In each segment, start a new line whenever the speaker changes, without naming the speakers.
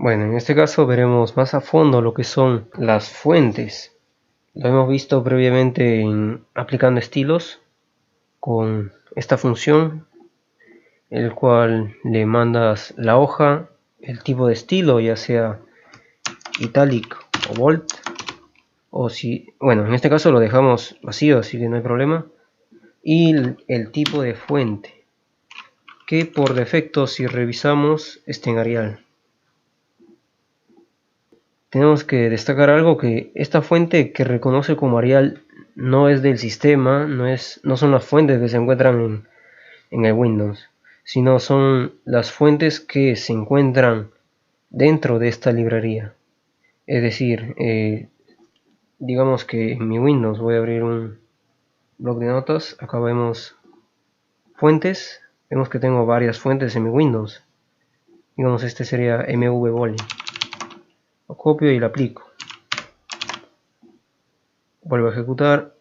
Bueno, en este caso veremos más a fondo lo que son las fuentes. Lo hemos visto previamente aplicando estilos con esta función, el cual le mandas la hoja, el tipo de estilo, ya sea italic o bold, o si, bueno, en este caso lo dejamos vacío, así que no hay problema, y el tipo de fuente, que por defecto, si revisamos, está en Arial. Tenemos que destacar algo, que esta fuente que reconoce como Arial no es del sistema, no son las fuentes que se encuentran en el Windows, sino son las fuentes que se encuentran dentro de esta librería. Es decir, digamos que en mi Windows voy a abrir un bloc de notas. Acá vemos fuentes, vemos que tengo varias fuentes en mi Windows. Digamos, este sería mvbole. Lo copio y lo aplico, vuelvo a ejecutar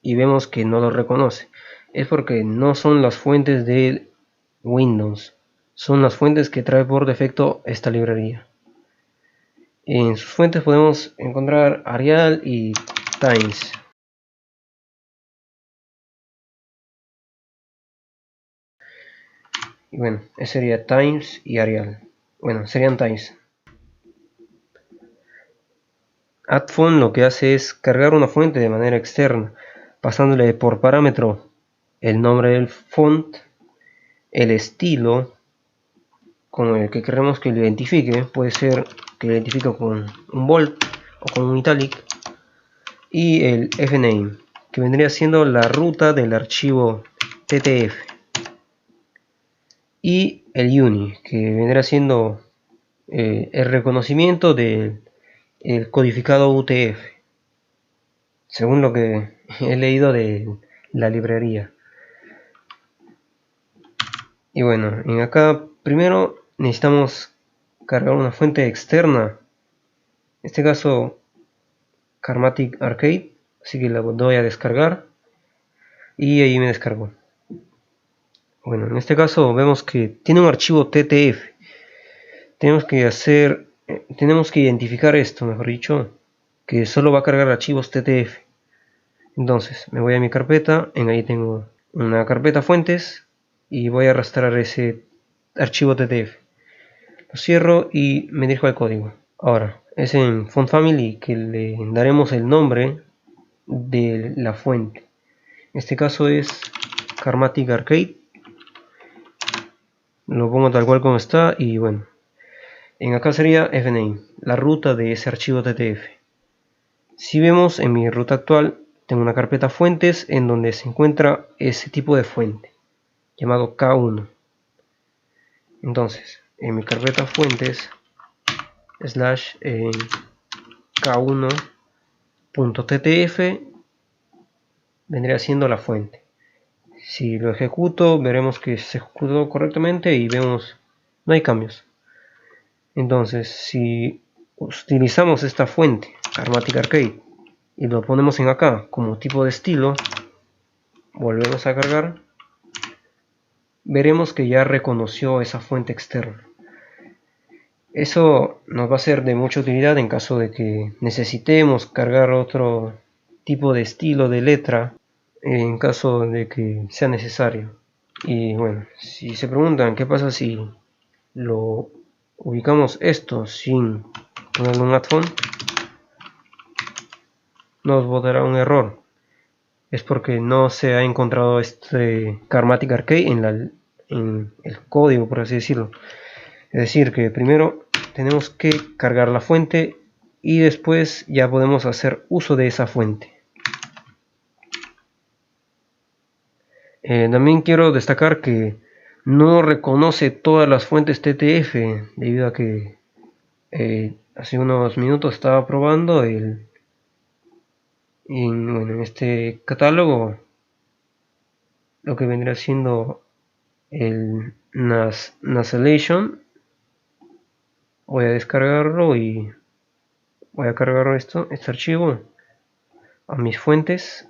y vemos que no lo reconoce. Es porque no son las fuentes de Windows, son las fuentes que trae por defecto esta librería. En sus fuentes podemos encontrar Arial y Times. Y bueno, ese sería Times y Arial. Bueno, serían Times. AddFont lo que hace es cargar una fuente de manera externa, pasándole por parámetro el nombre del font, el estilo con el que queremos que lo identifique. Puede ser que lo identifique con un bold o con un italic, y el fname, que vendría siendo la ruta del archivo ttf, y el uni, que vendrá siendo el reconocimiento del codificado UTF, según lo que he leído de la librería. Y bueno, en acá primero necesitamos cargar una fuente externa, en este caso Karmatic Arcade, así que la doy a descargar y ahí me descargó. Bueno, en este caso vemos que tiene un archivo TTF. Tenemos que identificar esto, mejor dicho, que solo va a cargar archivos TTF. Entonces me voy a mi carpeta, en ahí tengo una carpeta fuentes y voy a arrastrar ese archivo TTF. Lo cierro y me dirijo al código. Ahora, es en Font Family que le daremos el nombre de la fuente. En este caso es Karmatic Arcade. Lo pongo tal cual como está y bueno. En acá sería fname, la ruta de ese archivo TTF. Si vemos en mi ruta actual, tengo una carpeta fuentes en donde se encuentra ese tipo de fuente, llamado K1. Entonces, en mi carpeta fuentes, slash K1.ttf, vendría siendo la fuente. Si lo ejecuto, veremos que se ejecutó correctamente y vemos no hay cambios. Entonces, si utilizamos esta fuente, Karmatic Arcade, y lo ponemos en acá como tipo de estilo, volvemos a cargar, veremos que ya reconoció esa fuente externa. Eso nos va a ser de mucha utilidad en caso de que necesitemos cargar otro tipo de estilo de letra, en caso de que sea necesario. Y bueno, si se preguntan qué pasa si lo ubicamos esto sin ponerle un add-font, nos botará un error. Es porque no se ha encontrado este Karmatic Arcade en el código, por así decirlo. Es decir, que primero tenemos que cargar la fuente y después ya podemos hacer uso de esa fuente. También quiero destacar que no reconoce todas las fuentes TTF, debido a que hace unos minutos estaba probando bueno, en este catálogo lo que vendría siendo el Nasallation. Voy a descargarlo y voy a cargar este archivo a mis fuentes.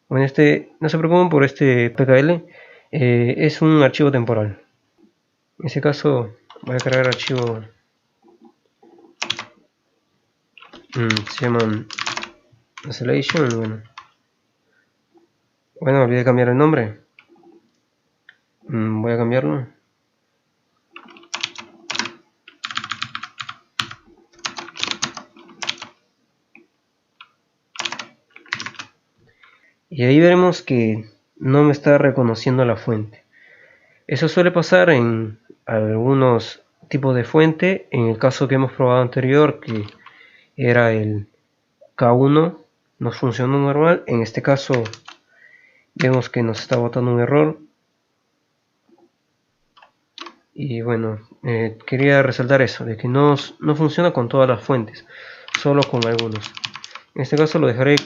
Bueno, no se preocupen por este PKL, es un archivo temporal. En ese caso Voy a cargar archivo. Se llaman Isolation. Bueno, olvidé cambiar el nombre. Voy a cambiarlo. Y ahí veremos que no me está reconociendo la fuente. Eso suele pasar en algunos tipos de fuente. En el caso que hemos probado anterior, que era el K1, nos funcionó normal. En este caso vemos que nos está botando un error. Y bueno, quería resaltar eso, de que no funciona con todas las fuentes, solo con algunos. En este caso lo dejaré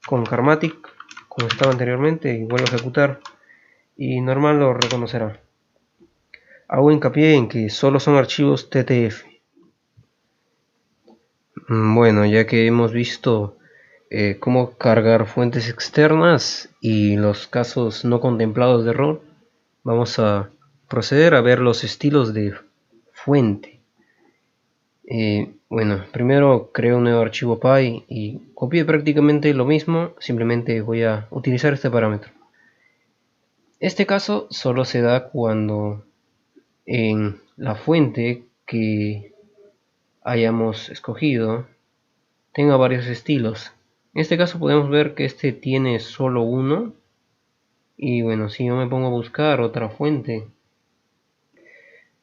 con Karmatic, como estaba anteriormente, y vuelvo a ejecutar, y normal lo reconocerá. Hago hincapié en que solo son archivos TTF. Bueno, ya que hemos visto cómo cargar fuentes externas y los casos no contemplados de error, vamos a proceder a ver los estilos de fuente. Bueno, primero creo un nuevo archivo py y copié prácticamente lo mismo, simplemente voy a utilizar este parámetro. Este caso solo se da cuando en la fuente que hayamos escogido tenga varios estilos. En este caso podemos ver que este tiene solo uno. Y bueno, si yo me pongo a buscar otra fuente,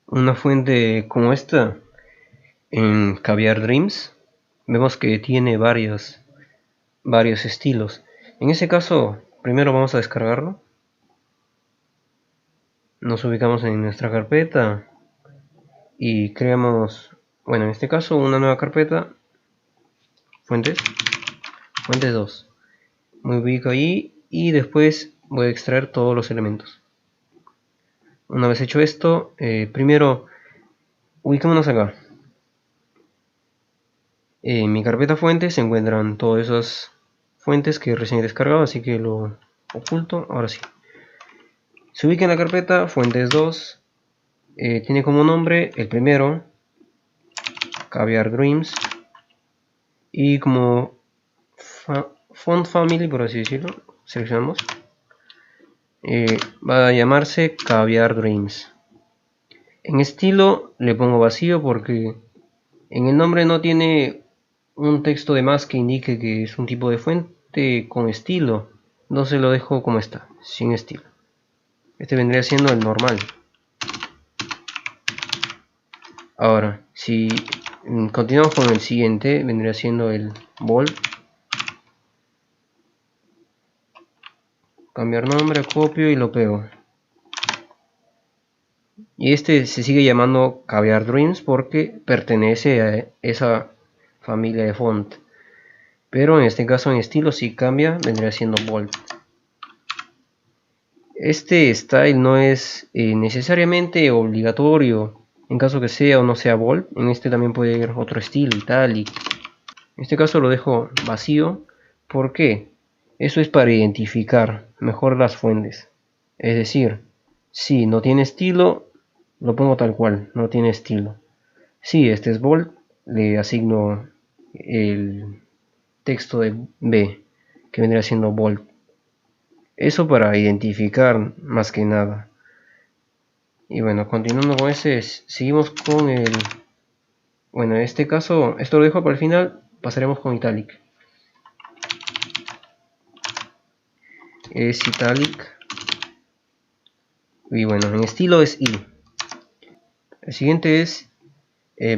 una fuente como esta en Caviar Dreams, vemos que tiene varios estilos. En ese caso, primero vamos a descargarlo. Nos ubicamos en nuestra carpeta y creamos, bueno, en este caso una nueva carpeta, fuentes 2. Me ubico ahí y después voy a extraer todos los elementos. Una vez hecho esto, primero ubicémonos acá. En mi carpeta fuentes se encuentran todas esas fuentes que recién he descargado, así que lo oculto. Ahora sí. Se ubica en la carpeta fuentes 2. Tiene como nombre el primero, Caviar Dreams. Y como font family, por así decirlo, seleccionamos. Va a llamarse Caviar Dreams. En estilo le pongo vacío porque en el nombre no tiene un texto de más que indique que es un tipo de fuente con estilo. Entonces lo dejo como está, sin estilo. Este vendría siendo el normal. Ahora, si continuamos con el siguiente, vendría siendo el bold. Cambiar nombre, copio y lo pego. Y este se sigue llamando Caviar Dreams porque pertenece a esa familia de font. Pero en este caso en estilo si cambia, vendría siendo bold. Este style no es necesariamente obligatorio en caso que sea o no sea bold. En este también puede ir otro estilo, italic. En este caso lo dejo vacío. ¿Por qué? Eso es para identificar mejor las fuentes. Es decir, si no tiene estilo, lo pongo tal cual, no tiene estilo. Si este es bold, le asigno el texto de B, que vendría siendo bold. Eso para identificar más que nada. Y bueno, continuando con ese, seguimos con el... Bueno, en este caso, esto lo dejo para el final, pasaremos con italic. Es italic. Y bueno, en estilo es I. El siguiente es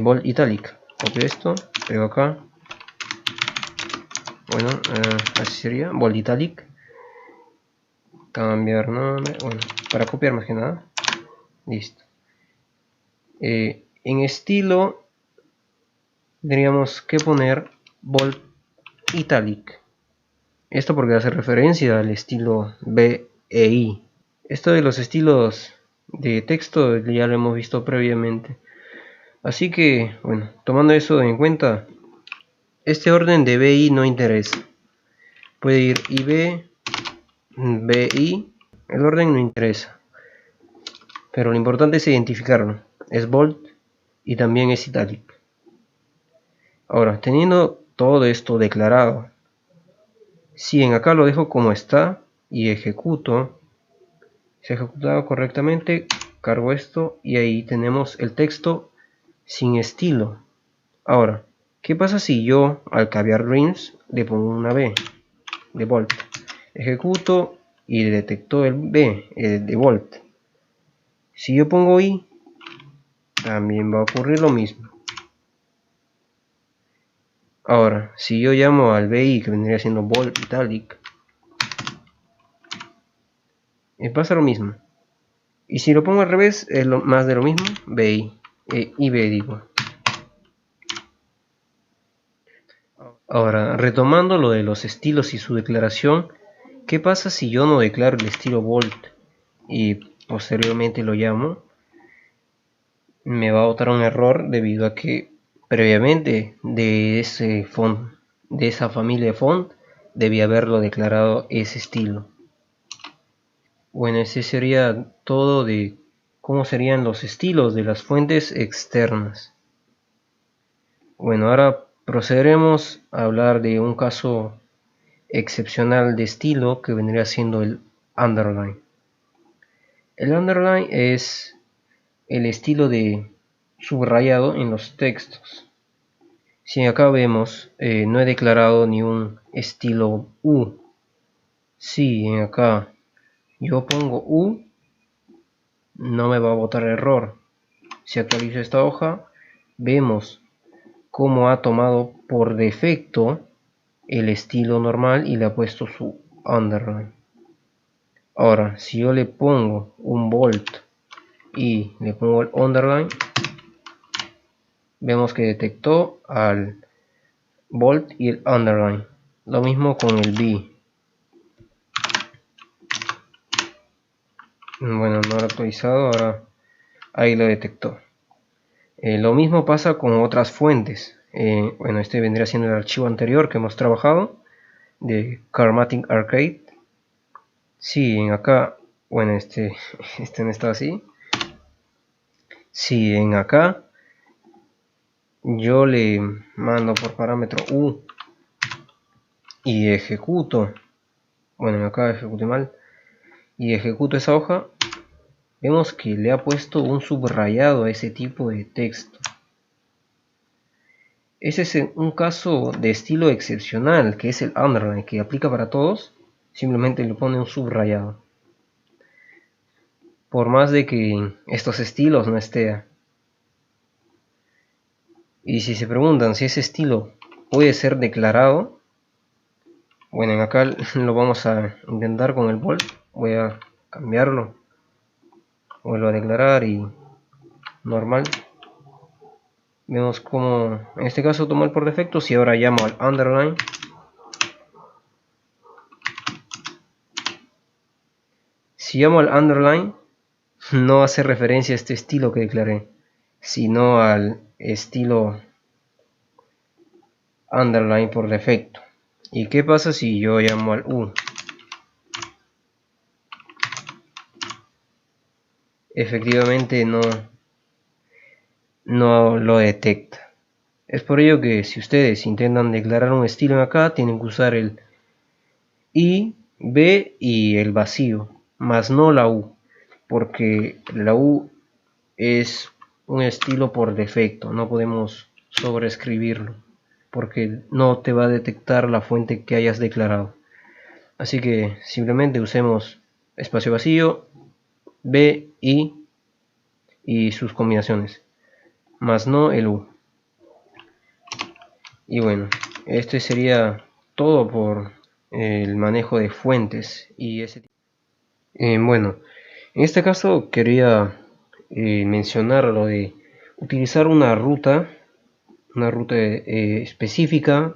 bold italic. Copio esto, pego acá. Bueno, así sería, bold italic. Cambiar nombre, bueno, para copiar más que nada. Listo. En estilo tendríamos que poner bold italic. Esto porque hace referencia al estilo B e I. Esto de los estilos de texto ya lo hemos visto previamente. Así que, bueno, tomando eso en cuenta, este orden de BI no interesa. Puede ir IB, BI, el orden no interesa. Pero lo importante es identificarlo. Es bold y también es italic. Ahora, teniendo todo esto declarado, si en acá lo dejo como está y ejecuto, se ha ejecutado correctamente, cargo esto y ahí tenemos el texto sin estilo. Ahora, ¿qué pasa si yo al cambiar dreams le pongo una B de volt? Ejecuto y detectó el B de volt. Si yo pongo I, también va a ocurrir lo mismo. Ahora, si yo llamo al BI, que vendría siendo volt italic, pasa lo mismo. Y si lo pongo al revés, es más de lo mismo, BI, IB digo. Ahora, retomando lo de los estilos y su declaración, ¿qué pasa si yo no declaro el estilo volt y posteriormente lo llamo? Me va a botar un error debido a que previamente de ese font, de esa familia de font, debía haberlo declarado ese estilo. Bueno, ese sería todo de cómo serían los estilos de las fuentes externas. Bueno, ahora procederemos a hablar de un caso excepcional de estilo que vendría siendo el underline. El underline es el estilo de subrayado en los textos. Si acá vemos, no he declarado ni un estilo U. Si en acá yo pongo U, no me va a botar error. Si actualizo esta hoja, vemos cómo ha tomado por defecto el estilo normal y le ha puesto su underline. Ahora, si yo le pongo un volt y le pongo el underline, vemos que detectó al volt y el underline. Lo mismo con el B. Bueno, no lo he actualizado, ahora ahí lo detectó. Lo mismo pasa con otras fuentes. Bueno, este vendría siendo el archivo anterior que hemos trabajado de Karmatic Arcade. Si en acá, bueno, este no está así. Si en acá yo le mando por parámetro U y ejecuto, bueno, acá ejecuté mal, y ejecuto esa hoja, vemos que le ha puesto un subrayado a ese tipo de texto. Ese es un caso de estilo excepcional, que es el underline, que aplica para todos, simplemente le pone un subrayado. Por más de que estos estilos no estén. Y si se preguntan si ese estilo puede ser declarado, bueno, en acá lo vamos a intentar con el volt. Voy a cambiarlo, vuelvo a declarar y normal. Vemos como en este caso tomó el por defecto. Si ahora llamo al underline, si llamo al underline, no hace referencia a este estilo que declaré, sino al estilo underline por defecto. ¿Y qué pasa si yo llamo al U? Efectivamente no lo detecta. Es por ello que si ustedes intentan declarar un estilo acá, tienen que usar el I, B y el vacío, más no la U, porque la U es un estilo por defecto, no podemos sobreescribirlo, porque no te va a detectar la fuente que hayas declarado. Así que simplemente usemos espacio vacío, B, I y sus combinaciones, más no el U. Y bueno, este sería todo por el manejo de fuentes y ese tipo. Bueno, en este caso quería mencionar lo de utilizar una ruta específica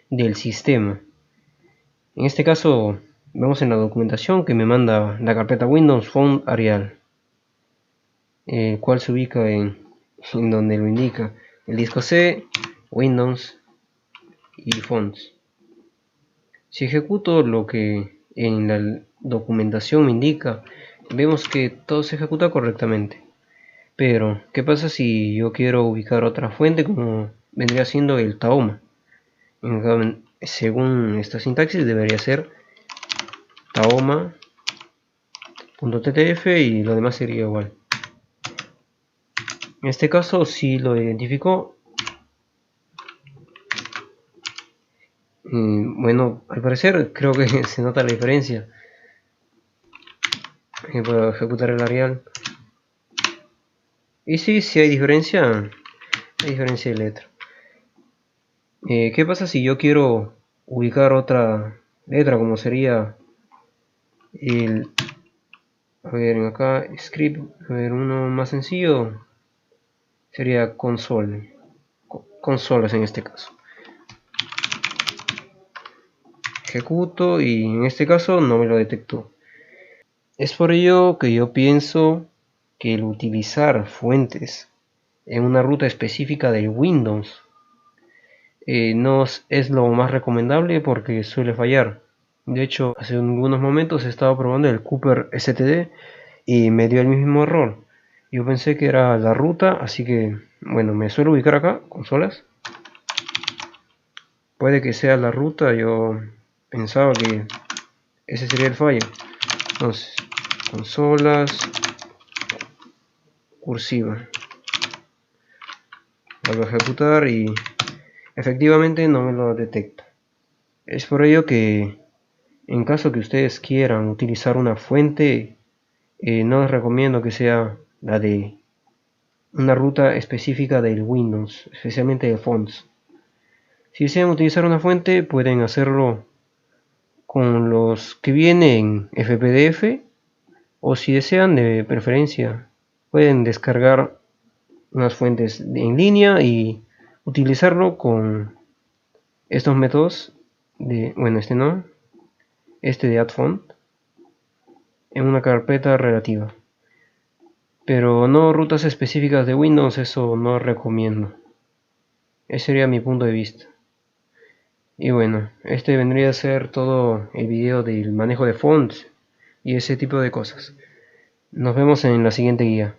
del sistema. En este caso vemos en la documentación que me manda la carpeta Windows Font Arial, el cual se ubica en donde lo indica el disco C, Windows y Fonts. Si ejecuto lo que en la documentación me indica, vemos que todo se ejecuta correctamente. Pero, ¿qué pasa si yo quiero ubicar otra fuente como vendría siendo el Tahoma? Según esta sintaxis debería ser tahoma.ttf y lo demás sería igual. En este caso sí lo identificó. Bueno, al parecer creo que se nota la diferencia. Puedo ejecutar el Arial. Y sí hay diferencia de letra. ¿Qué pasa si yo quiero ubicar otra letra como sería el... A ver, acá script, a ver, uno más sencillo sería console. Consolas en este caso. Ejecuto y en este caso no me lo detectó. Es por ello que yo pienso que el utilizar fuentes en una ruta específica de Windows no es lo más recomendable porque suele fallar. De hecho, hace algunos momentos estaba probando el Cooper STD y me dio el mismo error. Yo pensé que era la ruta, así que bueno, me suelo ubicar acá, consolas. Puede que sea la ruta, yo pensaba que ese sería el fallo. Entonces, consolas, cursiva. Vuelvo a ejecutar y efectivamente no me lo detecta. Es por ello que en caso que ustedes quieran utilizar una fuente, no les recomiendo que sea la de una ruta específica del Windows, especialmente de fonts. Si desean utilizar una fuente, pueden hacerlo con los que vienen en FPDF, o si desean de preferencia, pueden descargar unas fuentes en línea y utilizarlo con estos métodos de, bueno, este no, este de add font en una carpeta relativa. Pero no rutas específicas de Windows, eso no recomiendo. Ese sería mi punto de vista. Y bueno, este vendría a ser todo el video del manejo de fonts y ese tipo de cosas. Nos vemos en la siguiente guía.